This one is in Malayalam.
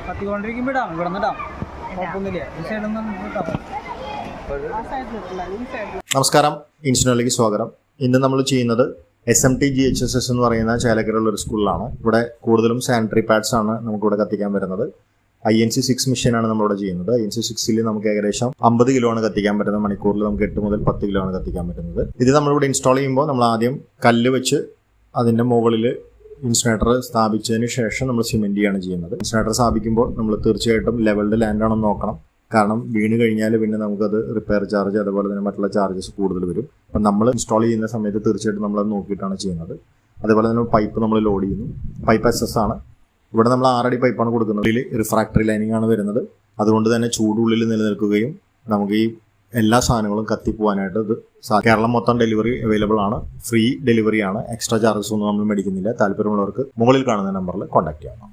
കത്തിക്കൊണ്ടിരിക്കുമ്പോൾ ഇടാം, ഇവിടെ നിന്ന് ഇടാം, കുഴപ്പമൊന്നുമില്ല. ഈ സൈഡൊന്നും ഇട്ടാൽ നമസ്കാരം, ഇൻസ്റ്റിറ്റ്യൂട്ടിലേക്ക് സ്വാഗതം. ഇന്ന് നമ്മൾ ചെയ്യുന്നത് SMT GHSS എന്ന് പറയുന്ന ചേലക്കരയുള്ള ഒരു സ്കൂളിലാണ്. ഇവിടെ കൂടുതലും സാനിറ്ററി പാഡ്സ് ആണ് നമുക്കിവിടെ കത്തിക്കാൻ വരുന്നത്. INC 6 മെഷീനാണ് നമ്മളിവിടെ ചെയ്യുന്നത്. INC 6ൽ നമുക്ക് ഏകദേശം 50 കിലോ ആണ് കത്തിക്കാൻ പറ്റുന്നത്. മണിക്കൂറിൽ നമുക്ക് 8 മുതൽ 10 കിലോ ആണ് കത്തിക്കാൻ പറ്റുന്നത്. ഇത് നമ്മളിവിടെ ഇൻസ്റ്റാൾ ചെയ്യുമ്പോൾ നമ്മൾ ആദ്യം കല്ല് വെച്ച് അതിൻ്റെ മുകളിൽ ഇൻസിനേറ്റർ സ്ഥാപിച്ചതിന് ശേഷം നമ്മൾ സിമെൻറ്റ് ചെയ്യാണ് ചെയ്യുന്നത്. ഇൻസിനേറ്റർ സ്ഥാപിക്കുമ്പോൾ നമ്മൾ തീർച്ചയായിട്ടും ലെവൽഡ് ലാൻഡാണെന്ന് നോക്കണം. കാരണം വീണ് കഴിഞ്ഞാൽ പിന്നെ നമുക്കത് റിപ്പയർ ചാർജ് അതുപോലെ തന്നെ മറ്റുള്ള ചാർജസ് കൂടുതൽ വരും. അപ്പം നമ്മൾ ഇൻസ്റ്റാൾ ചെയ്യുന്ന സമയത്ത് തീർച്ചയായിട്ടും നമ്മളത് നോക്കിയിട്ടാണ് ചെയ്യുന്നത്. അതേപോലെ തന്നെ പൈപ്പ് നമ്മൾ ലോഡ് ചെയ്യുന്നു. പൈപ്പ് SS ആണ്. ഇവിടെ നമ്മൾ 6 അടി പൈപ്പാണ് കൊടുക്കുന്നത്. ഇതിൽ റിഫ്രാക്ടറി ലൈനിങ് ആണ് വരുന്നത്. അതുകൊണ്ട് തന്നെ ചൂടുള്ളിൽ നിലനിൽക്കുകയും നമുക്ക് ഈ എല്ലാ സാധനങ്ങളും കത്തിപ്പോവാനായിട്ട് ഇത് കേരളം മൊത്തം ഡെലിവറി അവൈലബിൾ ആണ്. ഫ്രീ ഡെലിവറി ആണ്. എക്സ്ട്രാ ചാർജസ് ഒന്നും നമ്മൾ മേടിക്കുന്നില്ല. താല്പര്യമുള്ളവർക്ക് മുകളിൽ കാണുന്ന നമ്പറിൽ കോൺടാക്ട് ചെയ്യാം.